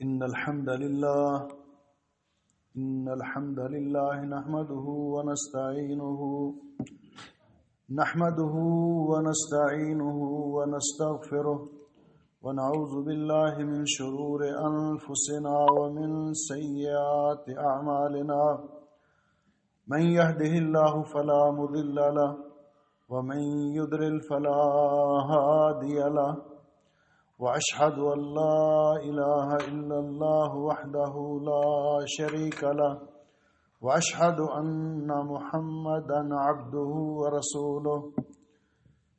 إن الحمد لله نحمده ونستعينه ونستغفره ونعوذ بالله من شرور أنفسنا ومن سيئات أعمالنا من يهده الله فلا مضل له ومن يضلل فلا هادي له وأشهد أن لا إله إلا الله وحده لا شريك له وأشهد أن محمدا عبده ورسوله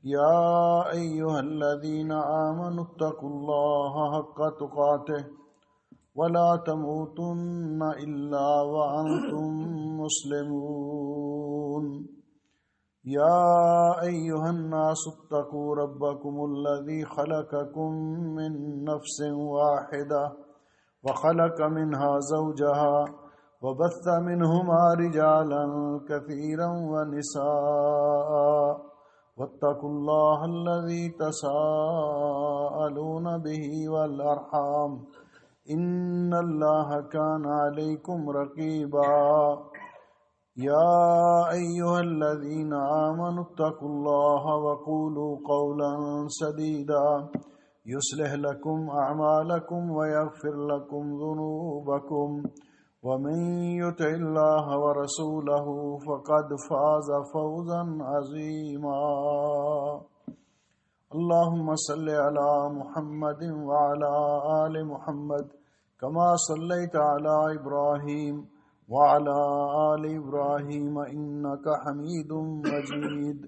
يا أيها الذين آمنوا اتقوا الله حق تقاته ولا تموتن إلا وأنتم مسلمون يا أيها الناس اتقوا ربكم الذي خلقكم من نفس واحدة وخلق منها زوجها وبث منهما رجالا كثيرا ونساء واتقوا الله الذي تساءلون به والأرحام إن الله كان عليكم رقيبا يا أيها الذين آمنوا اتقوا الله وقولوا قولا سديدا يصلح لكم أعمالكم ويغفر لكم ذنوبكم ومن يطع الله ورسوله فقد فاز فوزا عظيما اللهم صل على محمد وعلى آل محمد كما صليت على إبراهيم وعلى آل إبراهيم إنك حميد مجيد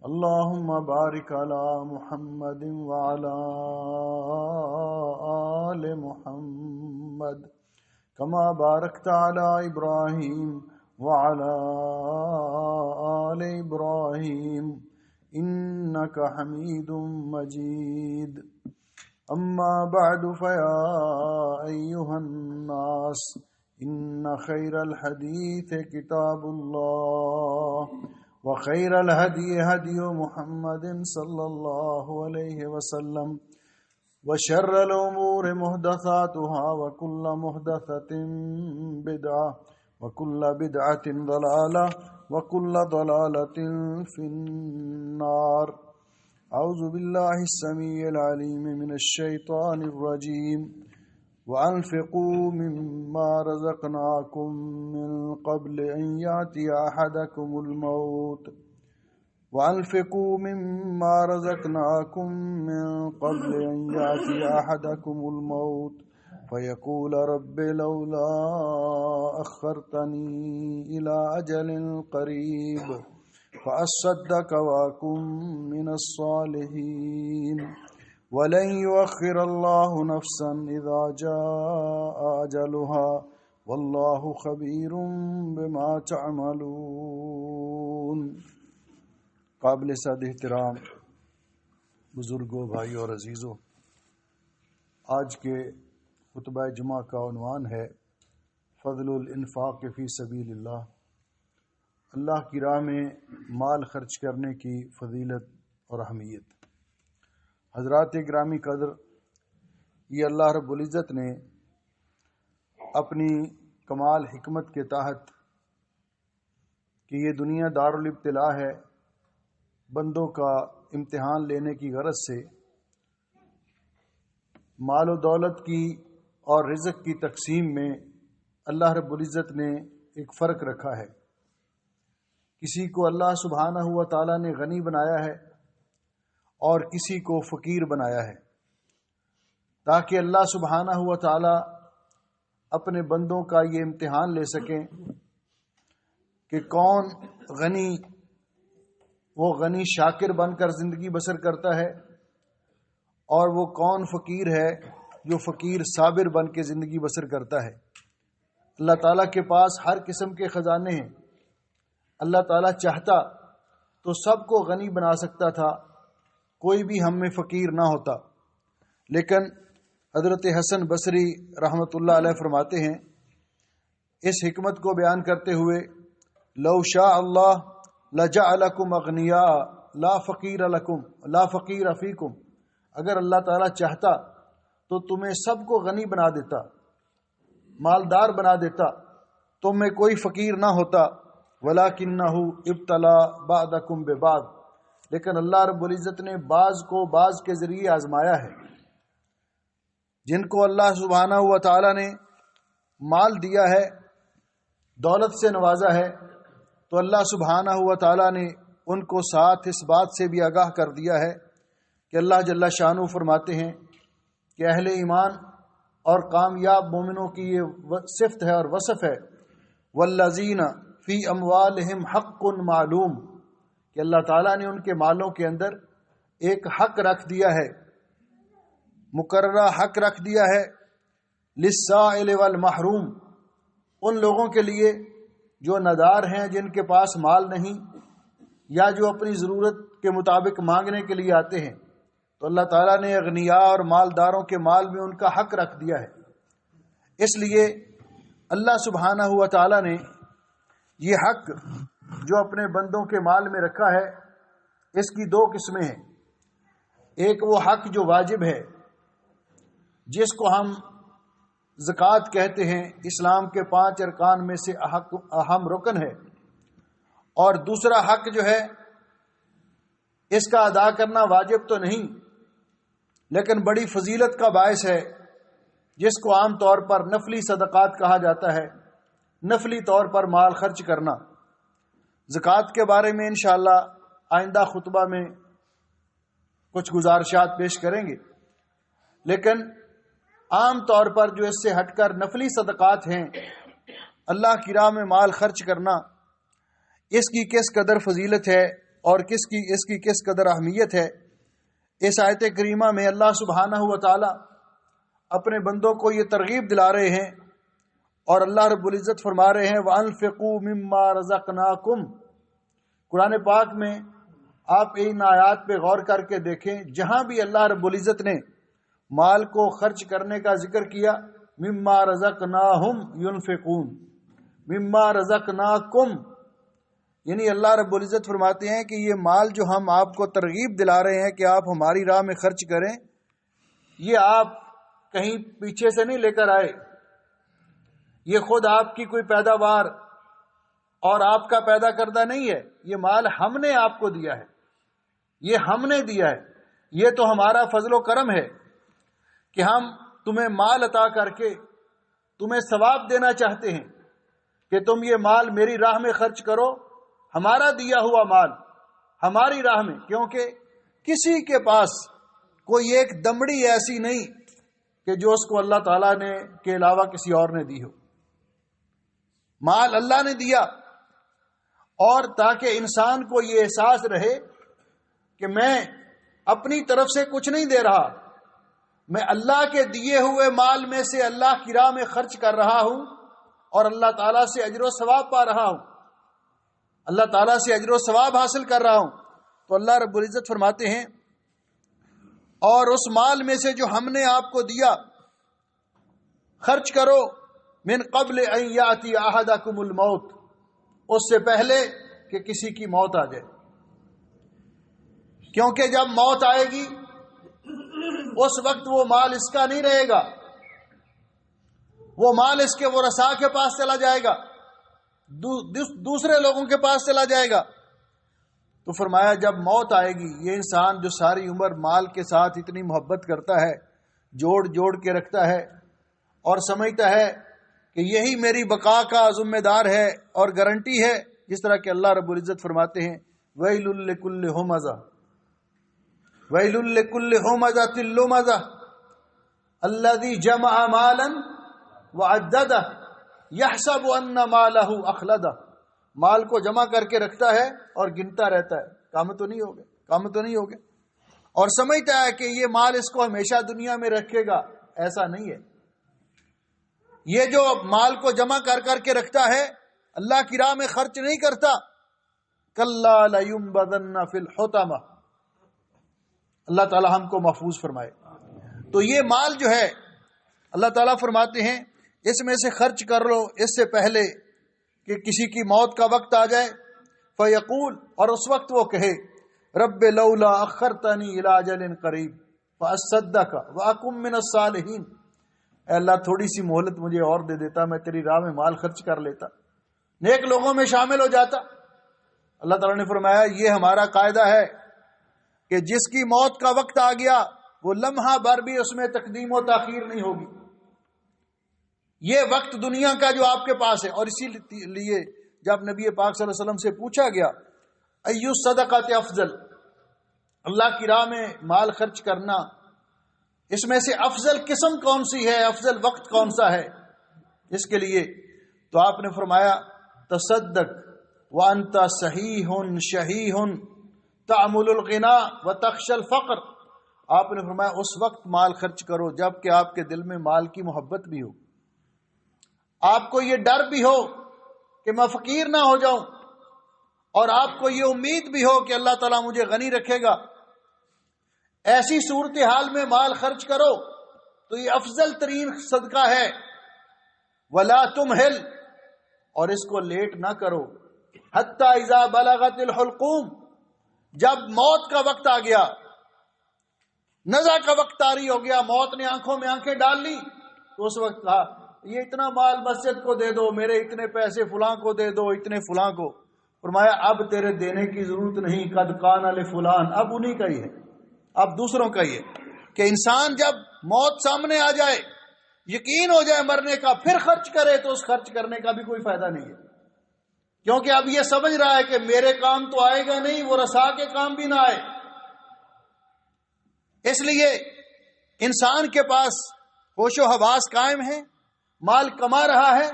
اللهم بارك على محمد وعلى آل محمد كما باركت على إبراهيم وعلى آل إبراهيم إنك حميد مجيد أما بعد فيا أيها الناس إن خير الحديث كتاب الله وخير الهدي هدي محمد صلى الله عليه وسلم وشر الأمور محدثاتها وكل محدثة بدعة وكل بدعة ضلالة وكل ضلالة في النار أعوذ بالله السميع العليم من الشيطان الرجيم وأنفقوا مما رزقناكم من قبل أن يأتي أحدكم الموت وأنفقوا مما رزقناكم من قبل أن يأتي أحدكم الموت فيقول رب لولا أخرتني إلى أجل قريب فأصدق وأكن من الصالحين ولن يؤخر الله نفسا إذا جاء أجلها والله خبير بما تعملون۔ قابل صد احترام بزرگوں، بھائیوں اور عزیزوں، آج کے خطبہ جمعہ کا عنوان ہے فضل الانفاق فی سبیل اللہ، اللہ کی راہ میں مال خرچ کرنے کی فضیلت اور اہمیت۔ حضرات گرامی قدر، یہ اللہ رب العزت نے اپنی کمال حکمت کے تحت کہ یہ دنیا دارالابتلاء ہے، بندوں کا امتحان لینے کی غرض سے مال و دولت کی اور رزق کی تقسیم میں اللہ رب العزت نے ایک فرق رکھا ہے۔ کسی کو اللہ سبحانہ و تعالیٰ نے غنی بنایا ہے اور کسی کو فقیر بنایا ہے، تاکہ اللہ سبحانہ و تعالیٰ اپنے بندوں کا یہ امتحان لے سکیں کہ کون غنی، وہ غنی شاکر بن کر زندگی بسر کرتا ہے، اور وہ کون فقیر ہے جو فقیر صابر بن کے زندگی بسر کرتا ہے۔ اللہ تعالیٰ کے پاس ہر قسم کے خزانے ہیں۔ اللہ تعالیٰ چاہتا تو سب کو غنی بنا سکتا تھا، کوئی بھی ہم میں فقیر نہ ہوتا، لیکن حضرت حسن بصری رحمۃ اللہ علیہ فرماتے ہیں اس حکمت کو بیان کرتے ہوئے، لو شاء اللہ لجعلکم اغنیاء لا فقیر لکم لا فقیر فیکم، اگر اللہ تعالیٰ چاہتا تو تمہیں سب کو غنی بنا دیتا، مالدار بنا دیتا، تم میں کوئی فقیر نہ ہوتا۔ وَلَكِنَّهُ ابْتَلَى بَعْضَكُمْ بِبَعْضٍ، لیکن اللہ رب العزت نے بعض کو بعض کے ذریعے آزمایا ہے۔ جن کو اللہ سبحانہ و تعالی نے مال دیا ہے، دولت سے نوازا ہے، تو اللہ سبحانہ و تعالی نے ان کو ساتھ اس بات سے بھی آگاہ کر دیا ہے کہ اللہ جل شانہ فرماتے ہیں کہ اہل ایمان اور کامیاب مومنوں کی یہ صفت ہے اور وصف ہے، والذین فی اموالہم حق معلوم، کہ اللہ تعالیٰ نے ان کے مالوں کے اندر ایک حق رکھ دیا ہے، مقررہ حق رکھ دیا ہے، للسائل والمحروم، ان لوگوں کے لیے جو ندار ہیں، جن کے پاس مال نہیں یا جو اپنی ضرورت کے مطابق مانگنے کے لیے آتے ہیں، تو اللہ تعالیٰ نے اغنیاء اور مالداروں کے مال میں ان کا حق رکھ دیا ہے۔ اس لیے اللہ سبحانہ و تعالیٰ نے یہ حق جو اپنے بندوں کے مال میں رکھا ہے، اس کی دو قسمیں ہیں۔ ایک وہ حق جو واجب ہے، جس کو ہم زکوٰۃ کہتے ہیں، اسلام کے 5 ارکان میں سے اہم رکن ہے، اور دوسرا حق جو ہے اس کا ادا کرنا واجب تو نہیں لیکن بڑی فضیلت کا باعث ہے، جس کو عام طور پر نفلی صدقات کہا جاتا ہے، نفلی طور پر مال خرچ کرنا۔ زکوٰۃ کے بارے میں انشاءاللہ آئندہ خطبہ میں کچھ گزارشات پیش کریں گے، لیکن عام طور پر جو اس سے ہٹ کر نفلی صدقات ہیں، اللہ کی راہ میں مال خرچ کرنا، اس کی کس قدر فضیلت ہے اور اس کی کس قدر اہمیت ہے، اس آیت کریمہ میں اللہ سبحانہ و تعالی اپنے بندوں کو یہ ترغیب دلا رہے ہیں، اور اللہ رب العزت فرما رہے ہیں وَأَنفِقُوا مِمَّا رَزَقْنَاكُمْ۔ قرآن پاک میں آپ ان آیات پہ غور کر کے دیکھیں، جہاں بھی اللہ رب العزت نے مال کو خرچ کرنے کا ذکر کیا، مِمَّا رَزَقْنَاهُمْ يُنفِقُونَ، مِمَّا رَزَقْنَاكُمْ، یعنی اللہ رب العزت فرماتے ہیں کہ یہ مال جو ہم آپ کو ترغیب دلا رہے ہیں کہ آپ ہماری راہ میں خرچ کریں، یہ آپ کہیں پیچھے سے نہیں لے کر آئے، یہ خود آپ کی کوئی پیداوار اور آپ کا پیدا کردہ نہیں ہے، یہ مال ہم نے آپ کو دیا ہے، یہ ہم نے دیا ہے، یہ تو ہمارا فضل و کرم ہے کہ ہم تمہیں مال عطا کر کے تمہیں ثواب دینا چاہتے ہیں کہ تم یہ مال میری راہ میں خرچ کرو، ہمارا دیا ہوا مال ہماری راہ میں، کیونکہ کسی کے پاس کوئی ایک دمڑی ایسی نہیں کہ جو اس کو اللہ تعالیٰ نے کے علاوہ کسی اور نے دی ہو۔ مال اللہ نے دیا، اور تاکہ انسان کو یہ احساس رہے کہ میں اپنی طرف سے کچھ نہیں دے رہا، میں اللہ کے دیے ہوئے مال میں سے اللہ کی راہ میں خرچ کر رہا ہوں اور اللہ تعالیٰ سے اجر و ثواب پا رہا ہوں، اللہ تعالیٰ سے اجر و ثواب حاصل کر رہا ہوں۔ تو اللہ رب العزت فرماتے ہیں اور اس مال میں سے جو ہم نے آپ کو دیا خرچ کرو، من قبل ان یاتی احدکم الموت، اس سے پہلے کہ کسی کی موت آ جائے، کیونکہ جب موت آئے گی اس وقت وہ مال اس کا نہیں رہے گا، وہ مال اس کے ورثاء کے پاس چلا جائے گا، دوسرے لوگوں کے پاس چلا جائے گا۔ تو فرمایا جب موت آئے گی، یہ انسان جو ساری عمر مال کے ساتھ اتنی محبت کرتا ہے، جوڑ جوڑ کے رکھتا ہے اور سمجھتا ہے کہ یہی میری بقا کا ذمہ دار ہے اور گارنٹی ہے، جس طرح کہ اللہ رب العزت فرماتے ہیں وَيْلٌ لِّكُلِّ هُمَزَةٍ وَيْلٌ لِّكُلِّ هُمَزَةٍ لُّمَزَةٍ الَّذِي جَمَعَ مَالًا وَعَدَّدَهُ يَحْسَبُ أَنَّ مَالَهُ أَخْلَدَهُ، مال کو جمع کر کے رکھتا ہے اور گنتا رہتا ہے، کام تو نہیں ہوگا، اور سمجھتا ہے کہ یہ مال اس کو ہمیشہ دنیا میں رکھے گا۔ ایسا نہیں ہے، یہ جو مال کو جمع کر کر کے رکھتا ہے، اللہ کی راہ میں خرچ نہیں کرتا، کَلَّا لَيُنبَذَنَّ فِي الْحُطَمَةِ، اللہ تعالی ہم کو محفوظ فرمائے۔ تو یہ مال جو ہے اللہ تعالیٰ فرماتے ہیں اس میں سے خرچ کر لو اس سے پہلے کہ کسی کی موت کا وقت آ جائے، فیقول، اور اس وقت وہ کہے رب لولا اخرتنی الی اجل قریب، فاصدق واکم من الصالحین، اے اللہ تھوڑی سی مہلت مجھے اور دے دیتا، میں تیری راہ میں مال خرچ کر لیتا، نیک لوگوں میں شامل ہو جاتا۔ اللہ تعالیٰ نے فرمایا یہ ہمارا قاعدہ ہے کہ جس کی موت کا وقت آ گیا وہ لمحہ بھر بھی اس میں تقدیم و تاخیر نہیں ہوگی۔ یہ وقت دنیا کا جو آپ کے پاس ہے، اور اسی لیے جب نبی پاک صلی اللہ علیہ وسلم سے پوچھا گیا ایو صدقات افضل، اللہ کی راہ میں مال خرچ کرنا، اس میں سے افضل قسم کون سی ہے، افضل وقت کون سا ہے اس کے لیے، تو آپ نے فرمایا تصدق وانت صحیح شحیح تعمل الغنا وتخشى الفقر۔ آپ نے فرمایا اس وقت مال خرچ کرو جب کہ آپ کے دل میں مال کی محبت بھی ہو، آپ کو یہ ڈر بھی ہو کہ میں فقیر نہ ہو جاؤں، اور آپ کو یہ امید بھی ہو کہ اللہ تعالیٰ مجھے غنی رکھے گا۔ ایسی صورتحال میں مال خرچ کرو تو یہ افضل ترین صدقہ ہے۔ ولا تمہل، اور اس کو لیٹ نہ کرو، حتی اذا بلغت الحلقوم، جب موت کا وقت آ گیا، نزع کا وقت طاری ہو گیا، موت نے آنکھوں میں آنکھیں ڈال لی، تو اس وقت کہا یہ اتنا مال مسجد کو دے دو، میرے اتنے پیسے فلاں کو دے دو، اتنے فلاں کو۔ فرمایا اب تیرے دینے کی ضرورت نہیں، قد کان لفلان، اب انہی کا ہی ہے، اب دوسروں کا ہی ہے۔ کہ انسان جب موت سامنے آ جائے، یقین ہو جائے مرنے کا، پھر خرچ کرے تو اس خرچ کرنے کا بھی کوئی فائدہ نہیں ہے، کیونکہ اب یہ سمجھ رہا ہے کہ میرے کام تو آئے گا نہیں، وہ رسا کے کام بھی نہ آئے۔ اس لیے انسان کے پاس ہوش و حواس قائم ہے، مال کما رہا ہے،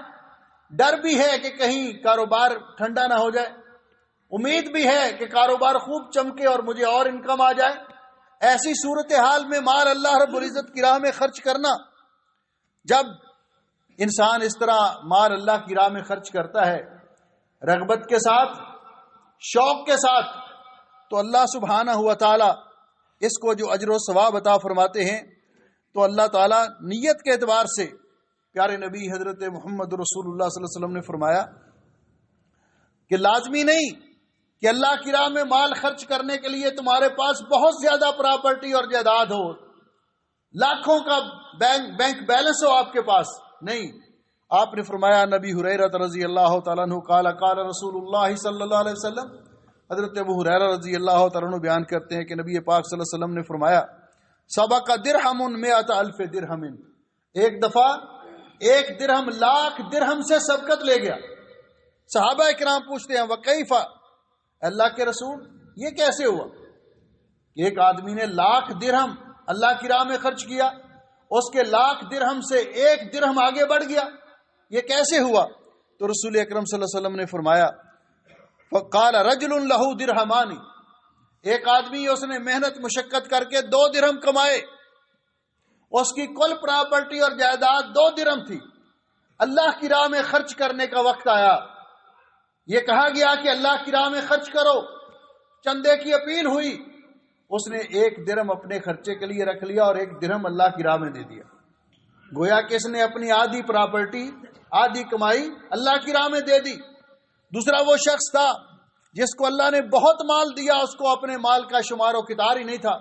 ڈر بھی ہے کہ کہیں کاروبار ٹھنڈا نہ ہو جائے، امید بھی ہے کہ کاروبار خوب چمکے اور مجھے اور انکم آ جائے۔ ایسی صورتحال میں مال اللہ رب العزت کی راہ میں خرچ کرنا، جب انسان اس طرح مال اللہ کی راہ میں خرچ کرتا ہے رغبت کے ساتھ، شوق کے ساتھ، تو اللہ سبحانہ ہوا تعالی اس کو جو اجر و ثواب عطا فرماتے ہیں۔ تو اللہ تعالیٰ نیت کے اعتبار سے، پیارے نبی حضرت محمد رسول اللہ صلی اللہ علیہ وسلم نے فرمایا کہ لازمی نہیں کہ اللہ کی راہ میں مال خرچ کرنے کے لیے تمہارے پاس بہت زیادہ پراپرٹی اور جائیداد ہو، لاکھوں کا بینک بیلنس ہو آپ کے پاس، نہیں۔ آپ نے فرمایا، نبی ہریرہ رضی اللہ تعالیٰ عنہ قال قال رسول اللہ صلی اللہ علیہ وسلم، حضرت ابو ہریرہ رضی اللہ تعالیٰ عنہ بیان کرتے ہیں کہ نبی پاک صلی اللہ علیہ وسلم نے فرمایا سبق درہم مئۃ الف درہم، ایک دفعہ ایک درہم لاکھ درہم سے سبقت لے گیا۔ صحابہ کرام پوچھتے ہیں وکیف، اللہ کے رسول یہ کیسے ہوا؟ ایک آدمی نے لاکھ درہم اللہ کی راہ میں خرچ کیا، اس کے لاکھ درہم سے ایک درہم آگے بڑھ گیا، یہ کیسے ہوا؟ تو رسول اکرم صلی اللہ علیہ وسلم نے فرمایا فقال رجل لہ درہمان، ایک آدمی اس نے محنت مشقت کر کے 2 درہم کمائے، اس کی کل پراپرٹی اور جائیداد 2 درہم تھی، اللہ کی راہ میں خرچ کرنے کا وقت آیا، یہ کہا گیا کہ اللہ کی راہ میں خرچ کرو، چندے کی اپیل ہوئی، اس نے 1 درہم اپنے خرچے کے لیے رکھ لیا اور 1 درہم اللہ کی راہ میں دے دیا۔ گویا کہ اس نے اپنی آدھی پراپرٹی، آدھی کمائی اللہ کی راہ میں دے دی۔ دوسرا وہ شخص تھا جس کو اللہ نے بہت مال دیا، اس کو اپنے مال کا شمار و کتار ہی نہیں تھا،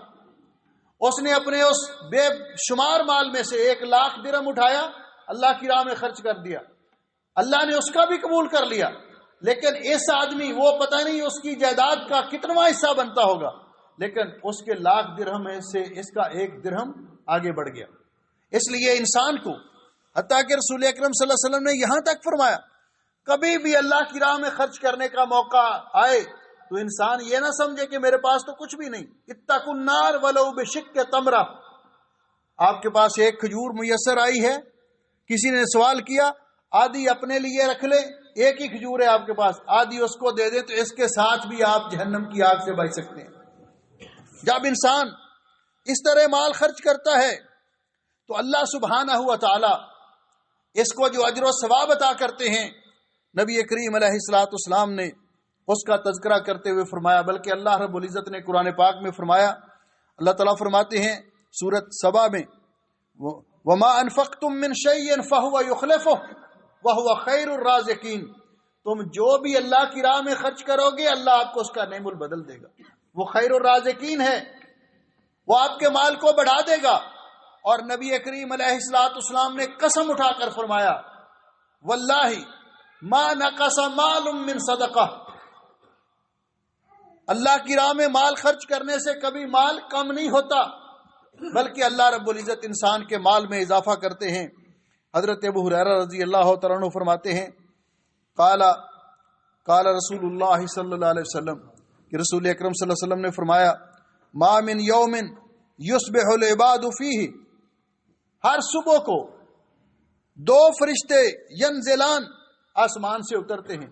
اس نے اپنے اس بے شمار مال میں سے 1 لاکھ درہم اٹھایا، اللہ کی راہ میں خرچ کر دیا، اللہ نے اس کا بھی قبول کر لیا، لیکن اس آدمی وہ پتہ نہیں اس کی جائیداد کا کتنا حصہ بنتا ہوگا، لیکن اس کے لاکھ درہم میں سے اس کا 1 درہم آگے بڑھ گیا۔ اس لیے انسان کو، حتیٰ کہ رسول اکرم صلی اللہ علیہ وسلم نے یہاں تک فرمایا کبھی بھی اللہ کی راہ میں خرچ کرنے کا موقع آئے تو انسان یہ نہ سمجھے کہ میرے پاس تو کچھ بھی نہیں، اتقوا النار ولو بشق تمرہ، آپ کے پاس 1 کھجور میسر آئی ہے، کسی نے سوال کیا آدھی اپنے لیے رکھ لے، 1 ہی کھجور ہے آپ کے پاس، آدھی اس کو دے دے تو اس کے ساتھ بھی آپ جہنم کی آگ سے بچ سکتے ہیں۔ جب انسان اس طرح مال خرچ کرتا ہے تو اللہ سبحانہ ہوا تعالی اس کو جو اجر و ثواب عطا کرتے ہیں، نبی کریم علیہ الصلوۃ والسلام نے اس کا تذکرہ کرتے ہوئے فرمایا، بلکہ اللہ رب العزت نے قرآن پاک میں فرمایا، اللہ تعالیٰ فرماتے ہیں سورۃ سبا میں وَمَا أَنفَقْتُم مِّن شَيْءٍ فَهُوَ يُخْلِفُهُ وَهُوَ خَيْرُ الرَّازِقِينَ، تم جو بھی اللہ کی راہ میں خرچ کرو گے اللہ آپ کو اس کا نعم البدل دے گا، وہ خیر الرازقین ہے، وہ آپ کے مال کو بڑھا دے گا۔ اور نبی کریم علیہ الصلوۃ والسلام نے قسم اٹھا کر فرمایا واللہ ما نقص مال من صدقہ، اللہ کی راہ میں مال خرچ کرنے سے کبھی مال کم نہیں ہوتا، بلکہ اللہ رب العزت انسان کے مال میں اضافہ کرتے ہیں۔ حضرت ابو ہریرہ رضی اللہ تعالیٰ عنہ فرماتے ہیں قال رسول اللہ صلی اللہ علیہ وسلم کہ رسول اکرم صلی اللہ علیہ وسلم نے فرمایا ما من یوم یصبح العباد فیہ، ہر صبح کو دو فرشتے ینزلان آسمان سے اترتے ہیں۔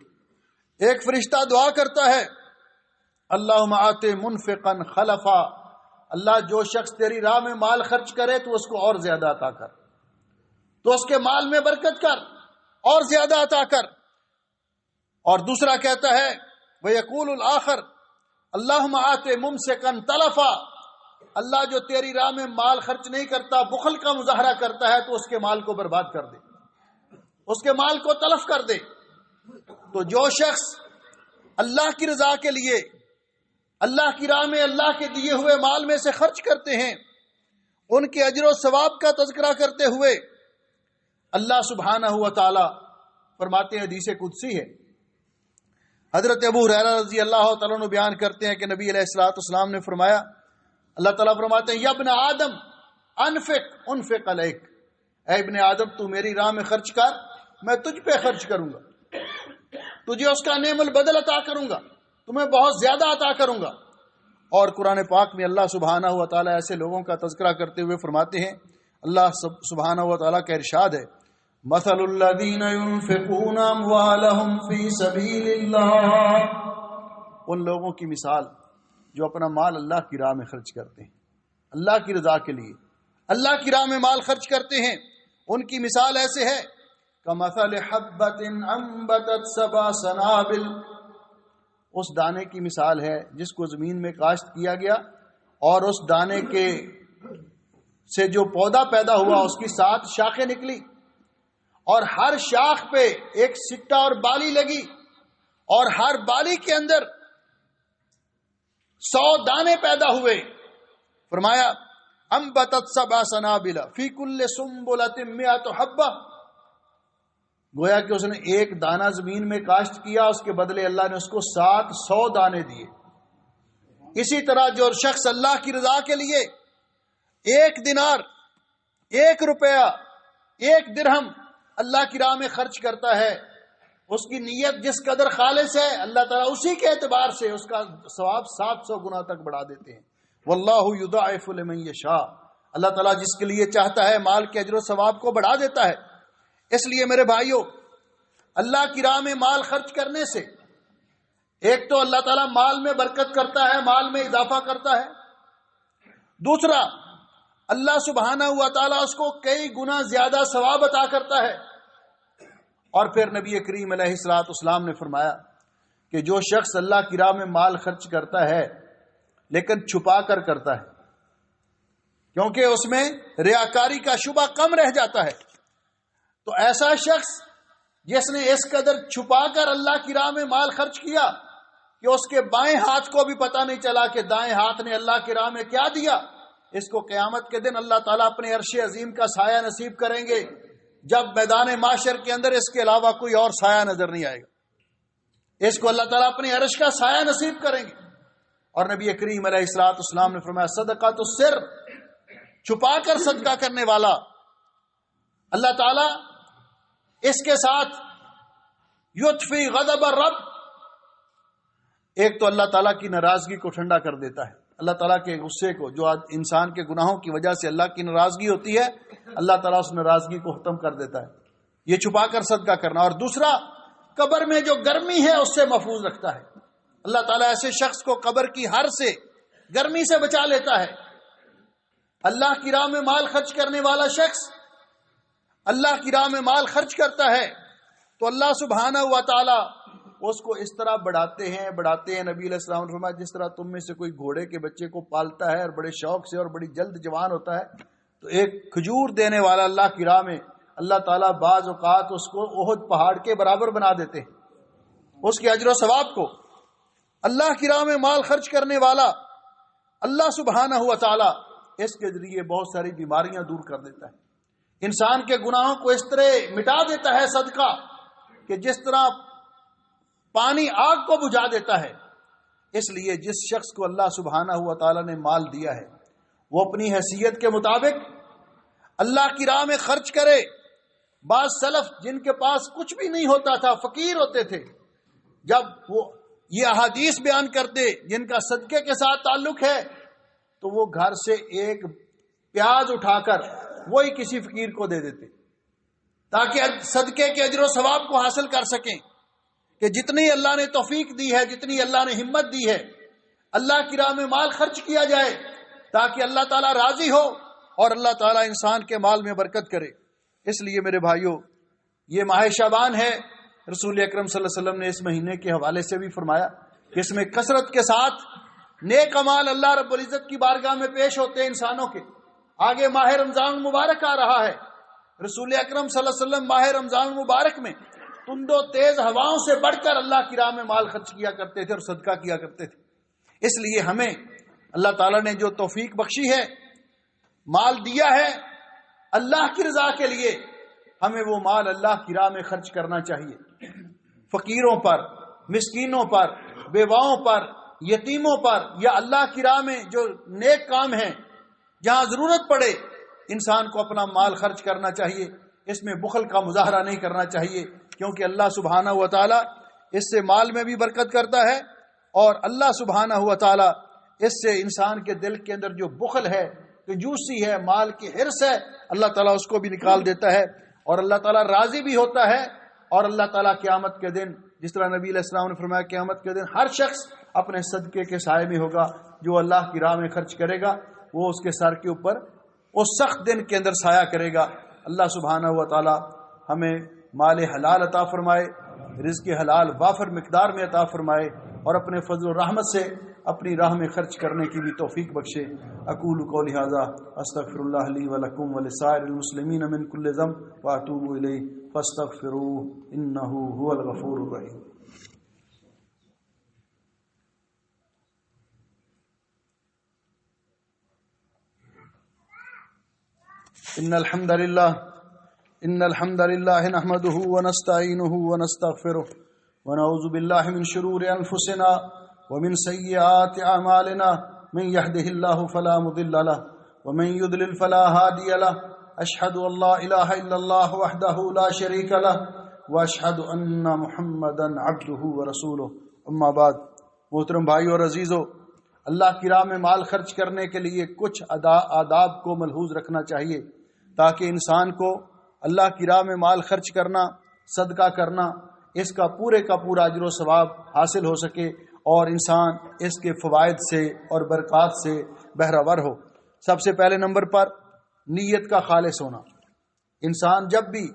ایک فرشتہ دعا کرتا ہے اللہم آت منفقا خلفا، اللہ جو شخص تیری راہ میں مال خرچ کرے تو اس کو اور زیادہ عطا کر، تو اس کے مال میں برکت کر اور زیادہ عطا کر۔ اور دوسرا کہتا ہے وَيَقُولُ الْآخَرُ اللہم آت ممسکا تلفا، اللہ جو تیری راہ میں مال خرچ نہیں کرتا، بخل کا مظاہرہ کرتا ہے، تو اس کے مال کو برباد کر دے، اس کے مال کو تلف کر دے۔ تو جو شخص اللہ کی رضا کے لیے اللہ کی راہ میں اللہ کے دیے ہوئے مال میں سے خرچ کرتے ہیں، ان کے اجر و ثواب کا تذکرہ کرتے ہوئے اللہ سبحانہ و تعالی فرماتے ہیں، حدیث قدسی ہے، حضرت ابو ہریرہ رضی اللہ تعالیٰ عنہ بیان کرتے ہیں کہ نبی علیہ الصلوۃ والسلام نے فرمایا، اللہ تعالیٰ فرماتے ہیں یا ابن آدم انفق علیک، اے ابن آدم تو میری راہ میں خرچ کر، میں تجھ پہ خرچ کروں گا، تجھے اس کا نعم البدل عطا کروں گا، تمہیں بہت زیادہ عطا کروں گا۔ اور قرآن پاک میں اللہ سبحانہ و تعالیٰ ایسے لوگوں کا تذکرہ کرتے ہوئے فرماتے ہیں، اللہ سبحانہ و تعالیٰ کا ارشاد ہے مثل الذین ينفقون اموالهم فی سبیل اللہ، ان لوگوں کی مثال جو اپنا مال اللہ کی راہ میں خرچ کرتے ہیں، اللہ کی رضا کے لیے اللہ کی راہ میں مال خرچ کرتے ہیں، ان کی مثال ایسے ہے کمثل حبۃ انبتت سبع سنابل، اس دانے کی مثال ہے جس کو زمین میں کاشت کیا گیا اور اس دانے کے سے جو پودا پیدا ہوا اس کی 7 شاخیں نکلی، اور ہر شاخ پہ ایک سٹا اور بالی لگی، اور ہر بالی کے اندر 100 دانے پیدا ہوئے۔ فرمایا انبتت سبع سنابل فی کل سنبلۃ 100 حبہ، گویا کہ اس نے ایک دانہ زمین میں کاشت کیا، اس کے بدلے اللہ نے اس کو 700 دانے دیے۔ اسی طرح جو شخص اللہ کی رضا کے لیے 1 دینار، 1 روپیہ، 1 درہم اللہ کی راہ میں خرچ کرتا ہے، اس کی نیت جس قدر خالص ہے، اللہ تعالیٰ اسی کے اعتبار سے اس کا ثواب 700 گنا تک بڑھا دیتے ہیں۔ واللہ یضاعف لمن یشاء، اللہ تعالیٰ جس کے لیے چاہتا ہے مال کے اجر و ثواب کو بڑھا دیتا ہے۔ اس لیے میرے بھائیوں، اللہ کی راہ میں مال خرچ کرنے سے ایک تو اللہ تعالیٰ مال میں برکت کرتا ہے، مال میں اضافہ کرتا ہے، دوسرا اللہ سبحانہ و تعالیٰ اس کو کئی گنا زیادہ ثواب عطا کرتا ہے۔ اور پھر نبی کریم علیہ الصلوۃ والسلام نے فرمایا کہ جو شخص اللہ کی راہ میں مال خرچ کرتا ہے لیکن چھپا کر کرتا ہے، کیونکہ اس میں ریاکاری کا شبہ کم رہ جاتا ہے، تو ایسا شخص جس نے اس قدر چھپا کر اللہ کی راہ میں مال خرچ کیا کہ اس کے بائیں ہاتھ کو بھی پتہ نہیں چلا کہ دائیں ہاتھ نے اللہ کی راہ میں کیا دیا، اس کو قیامت کے دن اللہ تعالیٰ اپنے عرش عظیم کا سایہ نصیب کریں گے، جب میدان معاشر کے اندر اس کے علاوہ کوئی اور سایہ نظر نہیں آئے گا، اس کو اللہ تعالیٰ اپنے عرش کا سایہ نصیب کریں گے۔ اور نبی کریم علیہ الصلوۃ والسلام نے فرمایا صدقۃ السر، چھپا کر صدقہ کرنے والا اللہ تعالیٰ اس کے ساتھ یطفی غضب الرب، ایک تو اللہ تعالیٰ کی ناراضگی کو ٹھنڈا کر دیتا ہے، اللہ تعالیٰ کے غصے کو، جو انسان کے گناہوں کی وجہ سے اللہ کی ناراضگی ہوتی ہے، اللہ تعالیٰ اس ناراضگی کو ختم کر دیتا ہے، یہ چھپا کر صدقہ کرنا۔ اور دوسرا قبر میں جو گرمی ہے اس سے محفوظ رکھتا ہے، اللہ تعالیٰ ایسے شخص کو قبر کی ہر سے، گرمی سے بچا لیتا ہے۔ اللہ کی راہ میں مال خرچ کرنے والا شخص اللہ کی راہ میں مال خرچ کرتا ہے تو اللہ سبحانہ و تعالی اس کو اس طرح بڑھاتے ہیں۔ نبی علیہ السلام نے فرمایا جس طرح تم میں سے کوئی گھوڑے کے بچے کو پالتا ہے اور بڑے شوق سے اور بڑی جلد جوان ہوتا ہے، تو ایک کھجور دینے والا اللہ کی راہ میں اللہ تعالیٰ بعض اوقات اس کو احد پہاڑ کے برابر بنا دیتے ہیں، اس کے اجر و ثواب کو۔ اللہ کی راہ میں مال خرچ کرنے والا اللہ سبحانہ و تعالی اس کے ذریعے بہت ساری بیماریاں دور کر دیتا ہے، انسان کے گناہوں کو اس طرح مٹا دیتا ہے صدقہ کہ جس طرح پانی آگ کو بجھا دیتا ہے۔ اس لیے جس شخص کو اللہ سبحانہ ہوا تعالیٰ نے مال دیا ہے وہ اپنی حیثیت کے مطابق اللہ کی راہ میں خرچ کرے۔ بعض سلف جن کے پاس کچھ بھی نہیں ہوتا تھا، فقیر ہوتے تھے، جب وہ یہ احادیث بیان کرتے جن کا صدقے کے ساتھ تعلق ہے تو وہ گھر سے ایک پیاز اٹھا کر وہی کسی فقیر کو دے دیتے تاکہ صدقے کے اجر و ثواب کو حاصل کر سکیں، کہ جتنی اللہ نے توفیق دی ہے، جتنی اللہ نے ہمت دی ہے، اللہ کی راہ میں مال خرچ کیا جائے تاکہ اللہ تعالیٰ راضی ہو اور اللہ تعالیٰ انسان کے مال میں برکت کرے۔ اس لیے میرے بھائیوں، یہ ماہ شعبان ہے، رسول اکرم صلی اللہ علیہ وسلم نے اس مہینے کے حوالے سے بھی فرمایا کہ اس میں کثرت کے ساتھ نیک اعمال اللہ رب العزت کی بارگاہ میں پیش ہوتے ہیں انسانوں کے۔ آگے ماہ رمضان المبارک آ رہا ہے، رسول اکرم صلی اللہ علیہ وسلم ماہ رمضان المبارک میں تند و تیز ہواؤں سے بڑھ کر اللہ کی راہ میں مال خرچ کیا کرتے تھے اور صدقہ کیا کرتے تھے۔ اس لیے ہمیں اللہ تعالیٰ نے جو توفیق بخشی ہے، مال دیا ہے اللہ کی رضا کے لیے، ہمیں وہ مال اللہ کی راہ میں خرچ کرنا چاہیے۔ فقیروں پر، مسکینوں پر، بیواؤں پر، یتیموں پر، یا اللہ کی راہ میں جو نیک کام ہیں جہاں ضرورت پڑے انسان کو اپنا مال خرچ کرنا چاہیے۔ اس میں بخل کا مظاہرہ نہیں کرنا چاہیے، کیونکہ اللہ سبحانہ و تعالیٰ اس سے مال میں بھی برکت کرتا ہے، اور اللہ سبحانہ و تعالیٰ اس سے انسان کے دل کے اندر جو بخل ہے، کنجوسی ہے، مال کی حرص ہے، اللہ تعالیٰ اس کو بھی نکال دیتا ہے، اور اللہ تعالیٰ راضی بھی ہوتا ہے۔ اور اللہ تعالیٰ قیامت کے دن، جس طرح نبی علیہ السلام نے فرمایا، قیامت کے دن ہر شخص اپنے صدقے کے سائے میں ہوگا، جو اللہ کی راہ میں خرچ کرے گا وہ اس کے سر کے اوپر اس سخت دن کے اندر سایہ کرے گا۔ اللہ سبحانہ و تعالیٰ ہمیں مال حلال عطا فرمائے، رزق حلال وافر مقدار میں عطا فرمائے، اور اپنے فضل و رحمت سے اپنی راہ میں خرچ کرنے کی بھی توفیق بخشے۔ اقول قولی ھذا استغفر اللہ لی ولکم ولسائر المسلمین من کل ذنب واتوب الیہ فاستغفروہ انہ ھو الغفور الرحیم۔ ان الحمد للہ نحمده ونستعینه ونستغفره ونعوذ باللہ من شرور انفسنا ومن سیئات اعمالنا، من يهده الله فلا مضل له ومن يضلل فلا هادي له، اشهد ان لا اله الا الله وحده لا شريك له واشهد ان محمدا عبده ورسوله، اما بعد۔ محترم بھائیو اور عزیزو، اللہ کی راہ میں مال خرچ کرنے کے لیے کچھ آداب کو ملحوظ رکھنا چاہیے تاکہ انسان کو اللہ کی راہ میں مال خرچ کرنا، صدقہ کرنا، اس کا پورا اجر و ثواب حاصل ہو سکے اور انسان اس کے فوائد سے اور برکات سے بہرہ ور ہو۔ سب سے پہلے نمبر پر نیت کا خالص ہونا۔ انسان جب بھی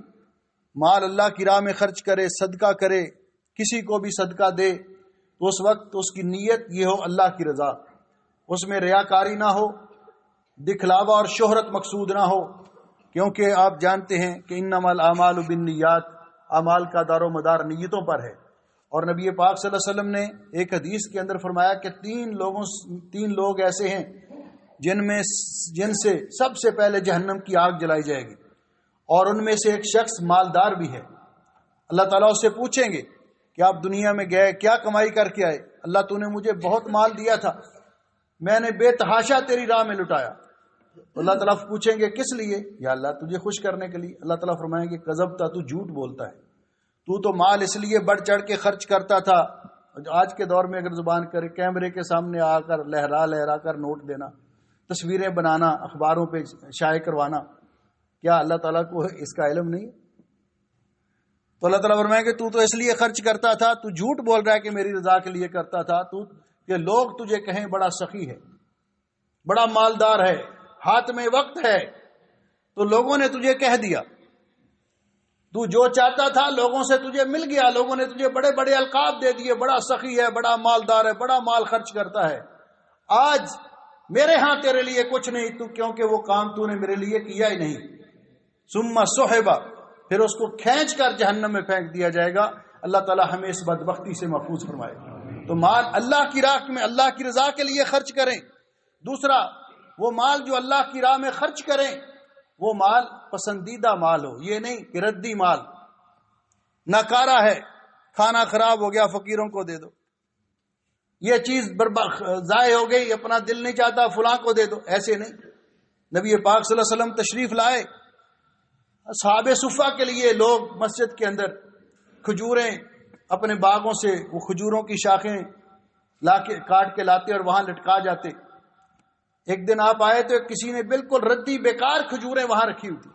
مال اللہ کی راہ میں خرچ کرے، صدقہ کرے، کسی کو بھی صدقہ دے، تو اس وقت اس کی نیت یہ ہو اللہ کی رضا، اس میں ریاکاری نہ ہو، دکھلاوا اور شہرت مقصود نہ ہو، کیونکہ آپ جانتے ہیں کہ انما الاعمال بالنیات، اعمال کا دار و مدار نیتوں پر ہے۔ اور نبی پاک صلی اللہ علیہ وسلم نے ایک حدیث کے اندر فرمایا کہ تین لوگ ایسے ہیں جن سے سب سے پہلے جہنم کی آگ جلائی جائے گی، اور ان میں سے ایک شخص مالدار بھی ہے۔ اللہ تعالیٰ اس سے پوچھیں گے کہ آپ دنیا میں گئے کیا کمائی کر کے آئے؟ اللہ تو نے مجھے بہت مال دیا تھا، میں نے بے تحاشا تیری راہ میں لٹایا۔ اللہ تعالیٰ پوچھیں گے کس لیے؟ یا اللہ تجھے خوش کرنے کے لیے۔ اللہ تعالیٰ فرمائیں گے کذبتا، تو جھوٹ بولتا ہے، تو مال اس لیے بڑھ چڑھ کے خرچ کرتا تھا۔ آج کے دور میں اگر زبان کرے، کیمرے کے سامنے آ کر لہرا کر نوٹ دینا، تصویریں بنانا، اخباروں پہ شائع کروانا، کیا اللہ تعالیٰ کو اس کا علم نہیں؟ تو اللہ تعالیٰ فرمائیں گے تو اس لیے خرچ کرتا تھا، تو جھوٹ بول رہا ہے کہ میری رضا کے لیے کرتا تھا، تو کہ لوگ تجھے کہیں بڑا سخی ہے، بڑا مالدار ہے، ہاتھ میں وقت ہے، تو لوگوں نے تجھے کہہ دیا، تو جو چاہتا تھا لوگوں سے تجھے مل گیا، لوگوں نے تجھے بڑے بڑے القاب دے دیے، بڑا سخی ہے، بڑا مالدار ہے، بڑا مال خرچ کرتا ہے۔ آج میرے ہاں تیرے لیے کچھ نہیں، تو کیونکہ وہ کام تو نے میرے لیے کیا ہی نہیں۔ ثم سحبا، پھر اس کو کھینچ کر جہنم میں پھینک دیا جائے گا۔ اللہ تعالیٰ ہمیں اس بدبختی سے محفوظ فرمائے۔ تو مال اللہ کی راہ میں اللہ کی رضا کے لیے خرچ کریں۔ دوسرا، وہ مال جو اللہ کی راہ میں خرچ کریں وہ مال پسندیدہ مال ہو، یہ نہیں کہ ردی مال، ناکارہ ہے، کھانا خراب ہو گیا فقیروں کو دے دو، یہ چیز ضائع ہو گئی اپنا دل نہیں چاہتا فلاں کو دے دو، ایسے نہیں۔ نبی پاک صلی اللہ علیہ وسلم تشریف لائے، اصحاب صفہ کے لیے لوگ مسجد کے اندر کھجوریں اپنے باغوں سے وہ کھجوروں کی شاخیں لا کے کاٹ کے لاتے اور وہاں لٹکا جاتے۔ ایک دن آپ آئے تو کسی نے بالکل ردی بیکار کھجوریں وہاں رکھی ہوئی تھی،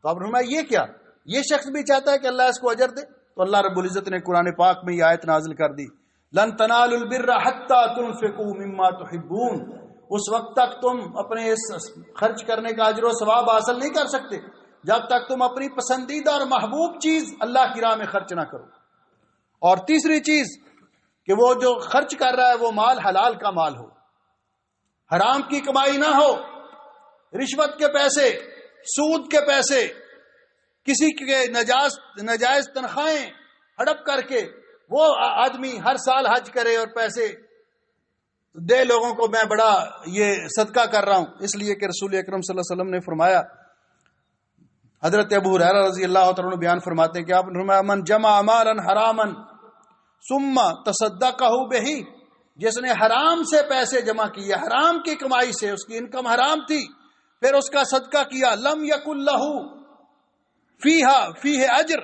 تو آپ نے فرمایا یہ کیا؟ یہ شخص بھی چاہتا ہے کہ اللہ اس کو اجر دے، تو اللہ رب العزت نے قرآن پاک میں یہ آیت نازل کر دی، لن تنالوا البر حتى تنفقوا مما تحبون، اس وقت تک تم اپنے اس خرچ کرنے کا اجر و ثواب حاصل نہیں کر سکتے جب تک تم اپنی پسندیدہ اور محبوب چیز اللہ کی راہ میں خرچ نہ کرو۔ اور تیسری چیز کہ وہ جو خرچ کر رہا ہے وہ مال حلال کا مال ہو، حرام کی کمائی نہ ہو، رشوت کے پیسے، سود کے پیسے، کسی کے ناجائز تنخواہیں ہڑپ کر کے وہ آدمی ہر سال حج کرے اور پیسے دے لوگوں کو، میں بڑا یہ صدقہ کر رہا ہوں، اس لیے کہ رسول اکرم صلی اللہ علیہ وسلم نے فرمایا، حضرت ابو ہریرہ رضی اللہ تعالیٰ عنہ بیان فرماتے ہیں کہ آپ نے فرمایا من جمع مالا حراما ثم تصدقہ بہ، جس نے حرام سے پیسے جمع کیے، حرام کی کمائی سے، اس کی انکم حرام تھی، پھر اس کا صدقہ کیا، لم یکن لہ فیہ اجر،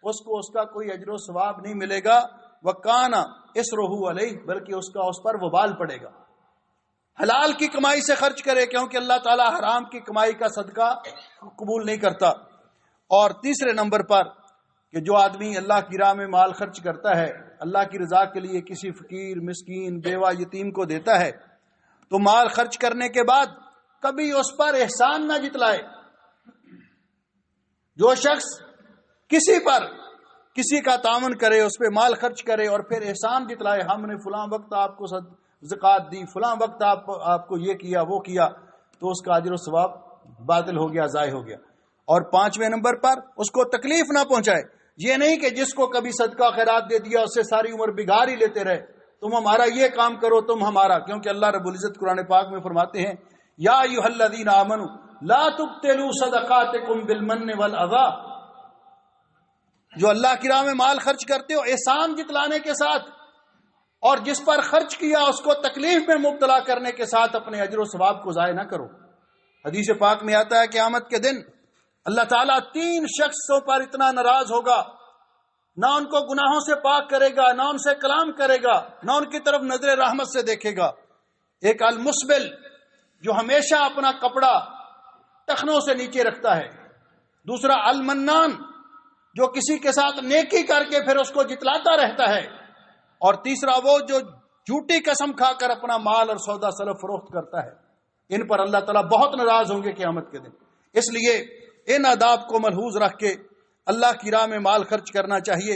اس کو اس کا کوئی اجر و ثواب نہیں ملے گا، وکان اسرہ علیہ، بلکہ اس کا اس پر وبال پڑے گا۔ حلال کی کمائی سے خرچ کرے، کیونکہ اللہ تعالیٰ حرام کی کمائی کا صدقہ قبول نہیں کرتا۔ اور تیسرے نمبر پر کہ جو آدمی اللہ کی راہ میں مال خرچ کرتا ہے، اللہ کی رضا کے لیے کسی فقیر، مسکین، بیوہ، یتیم کو دیتا ہے، تو مال خرچ کرنے کے بعد کبھی اس پر احسان نہ جتلائے۔ جو شخص کسی پر کسی کا تعاون کرے، اس پہ مال خرچ کرے اور پھر احسان جتلائے، ہم نے فلاں وقت آپ کو زکوٰۃ دی، فلاں وقت آپ کو یہ کیا وہ کیا، تو اس کا اجر و ثواب باطل ہو گیا، ضائع ہو گیا۔ اور پانچویں نمبر پر اس کو تکلیف نہ پہنچائے، یہ نہیں کہ جس کو کبھی صدقہ خیرات دے دیا اس سے ساری عمر بگاڑ ہی لیتے رہے، تم ہمارا یہ کام کرو، تم ہمارا، کیونکہ اللہ رب العزت قرآن پاک میں فرماتے ہیں یا ایھا الذین آمنوا لا تبطلوا صدقاتکم بالمن والاذی، جو اللہ کی راہ میں مال خرچ کرتے ہو احسان جتلانے کے ساتھ، اور جس پر خرچ کیا اس کو تکلیف میں مبتلا کرنے کے ساتھ اپنے اجر و ثواب کو ضائع نہ کرو۔ حدیث پاک میں آتا ہے قیامت کے دن اللہ تعالیٰ 3 شخصوں پر اتنا ناراض ہوگا، نہ ان کو گناہوں سے پاک کرے گا، نہ ان سے کلام کرے گا، نہ ان کی طرف نظر رحمت سے دیکھے گا۔ ایک المسبل، جو ہمیشہ اپنا کپڑا ٹخنوں سے نیچے رکھتا ہے، دوسرا المنان، جو کسی کے ساتھ نیکی کر کے پھر اس کو جتلاتا رہتا ہے، اور تیسرا وہ جو جھوٹی قسم کھا کر اپنا مال اور سودا سلف فروخت کرتا ہے۔ ان پر اللہ تعالیٰ بہت ناراض ہوں گے قیامت کے دن۔ اس لیے ان آداب کو ملحوظ رکھ کے اللہ کی راہ میں مال خرچ کرنا چاہیے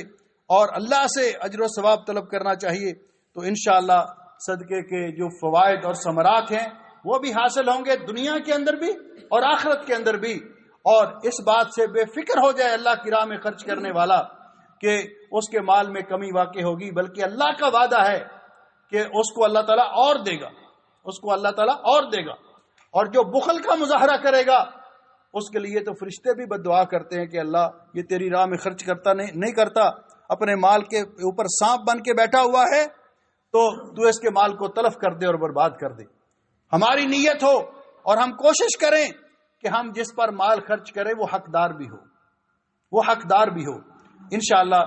اور اللہ سے اجر و ثواب طلب کرنا چاہیے، تو انشاءاللہ صدقے کے جو فوائد اور ثمرات ہیں وہ بھی حاصل ہوں گے، دنیا کے اندر بھی اور آخرت کے اندر بھی۔ اور اس بات سے بے فکر ہو جائے اللہ کی راہ میں خرچ کرنے والا کہ اس کے مال میں کمی واقع ہوگی، بلکہ اللہ کا وعدہ ہے کہ اس کو اللہ تعالیٰ اور دے گا، اس کو اللہ تعالیٰ اور دے گا۔ اور جو بخل کا مظاہرہ کرے گا اس کے لیے تو فرشتے بھی بد دعا کرتے ہیں کہ اللہ یہ تیری راہ میں خرچ کرتا نہیں کرتا، اپنے مال کے اوپر سانپ بن کے بیٹھا ہوا ہے، تو اس کے مال کو تلف کر دے اور برباد کر دے۔ ہماری نیت ہو اور ہم کوشش کریں کہ ہم جس پر مال خرچ کریں وہ حقدار بھی ہو، انشاءاللہ۔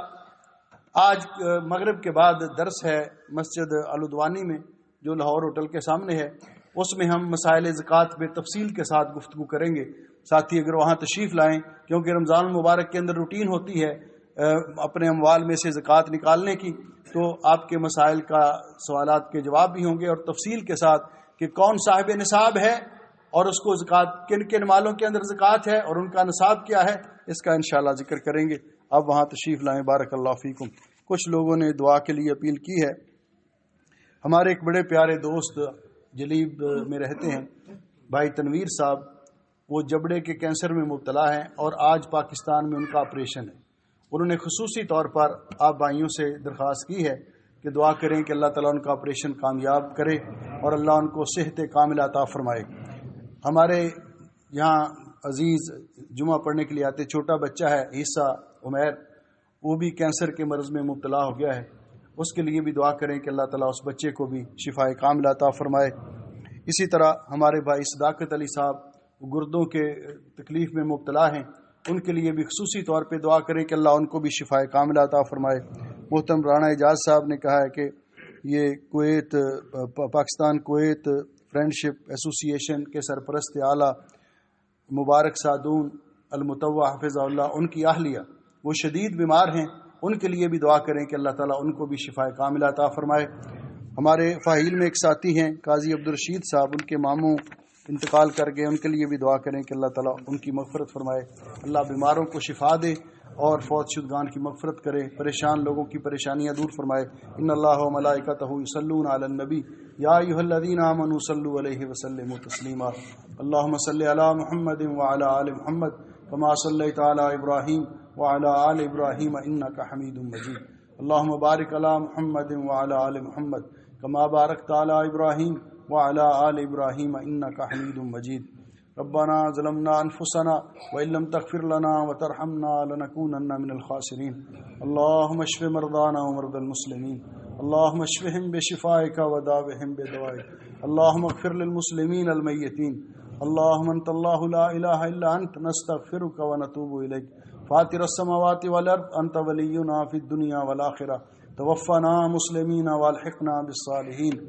آج مغرب کے بعد درس ہے مسجد العدوانی میں جو لاہور ہوٹل کے سامنے ہے، اس میں ہم مسائل زکوٰۃ پہ تفصیل کے ساتھ گفتگو کریں گے۔ ساتھی اگر وہاں تشریف لائیں، کیونکہ رمضان المبارک کے اندر روٹین ہوتی ہے اپنے اموال میں سے زکوٰۃ نکالنے کی، تو آپ کے مسائل کا سوالات کے جواب بھی ہوں گے اور تفصیل کے ساتھ کہ کون صاحب نصاب ہے اور اس کو زکوٰۃ کن کن مالوں کے اندر زکوٰۃ ہے اور ان کا نصاب کیا ہے، اس کا انشاءاللہ ذکر کریں گے۔ اب وہاں تشریف لائیں، بارک اللہ فیکم۔ کچھ لوگوں نے دعا کے لیے اپیل کی ہے۔ ہمارے ایک بڑے پیارے دوست جلیب میں رہتے ہیں بھائی تنویر صاحب، وہ جبڑے کے کینسر میں مبتلا ہیں اور آج پاکستان میں ان کا آپریشن ہے۔ انہوں نے خصوصی طور پر آپ بھائیوں سے درخواست کی ہے کہ دعا کریں کہ اللہ تعالیٰ ان کا آپریشن کامیاب کرے اور اللہ ان کو صحت کاملہ عطا فرمائے۔ ہمارے یہاں عزیز جمعہ پڑھنے کے لیے آتے چھوٹا بچہ ہے عیسیٰ عمیر، وہ بھی کینسر کے مرض میں مبتلا ہو گیا ہے، اس کے لیے بھی دعا کریں کہ اللہ تعالیٰ اس بچے کو بھی شفائے کاملہ عطا فرمائے۔ اسی طرح ہمارے بھائی صداقت علی صاحب گردوں کے تکلیف میں مبتلا ہیں، ان کے لیے بھی خصوصی طور پہ دعا کریں کہ اللہ ان کو بھی شفائے کاملہ عطا فرمائے۔ محترم رانا اعجاز صاحب نے کہا ہے کہ یہ کویت پاکستان کویت فرینڈشپ ایسوسی ایشن کے سرپرست اعلیٰ مبارک سعدون المتوع حفظ اللہ، ان کی اہلیہ وہ شدید بیمار ہیں، ان کے لیے بھی دعا کریں کہ اللہ تعالیٰ ان کو بھی شفائے کاملہ عطا فرمائے۔ ہمارے فاہیل میں ایک ساتھی ہیں قاضی عبدالرشید صاحب، ان کے ماموں انتقال کر گئے، ان کے لیے بھی دعا کریں کہ اللہ تعالیٰ ان کی مغفرت فرمائے، اللہ بیماروں کو شفا دے اور فوت شدگان کی مغفرت کرے، پریشان لوگوں کی پریشانیاں دور فرمائے۔ ان اللہ و ملائکتہ یصلون علی النبی یا ایھا الذین آمنوا صلوا علیہ وسلموا تسلیما۔ اللہم صل علی محمد وعلی آل محمد کما صلیت علی ابراہیم وعلی آل ابراہیم انک حمید مجید۔ اللہم بارک علی محمد وعلی آل محمد کما بارکت علی ابراہیم وعلی آل ابراہیم انک حمید مجید۔ ربنا ظلمنا انفسنا وان لم تغفر لنا وترحمنا لنكونن من الخاسرین۔ اللهم اشف مرضانا ومرضى المسلمین، اللهم اشفهم بشفائك وداوهم بدوائك، اللهم اغفر للمسلمین المیتین، اللهم انت اللہ لا الہ الا انت نستغفرك ونتوب الیک، فاطر السماوات والارض انت ولینا فی الدنیا والآخرہ، توفنا مسلمین والحقنا بالصالحین۔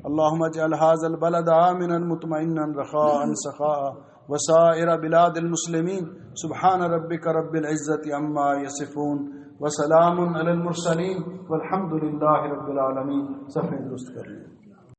اللهم اجعل هذا البلد آمنا مطمئنا رخاء سخاء وسائر بلاد المسلمین۔ سبحان ربک رب العزة عما یصفون وسلام علی المرسلین والحمد للہ رب العالمین۔ صفحہ درست کر لیں۔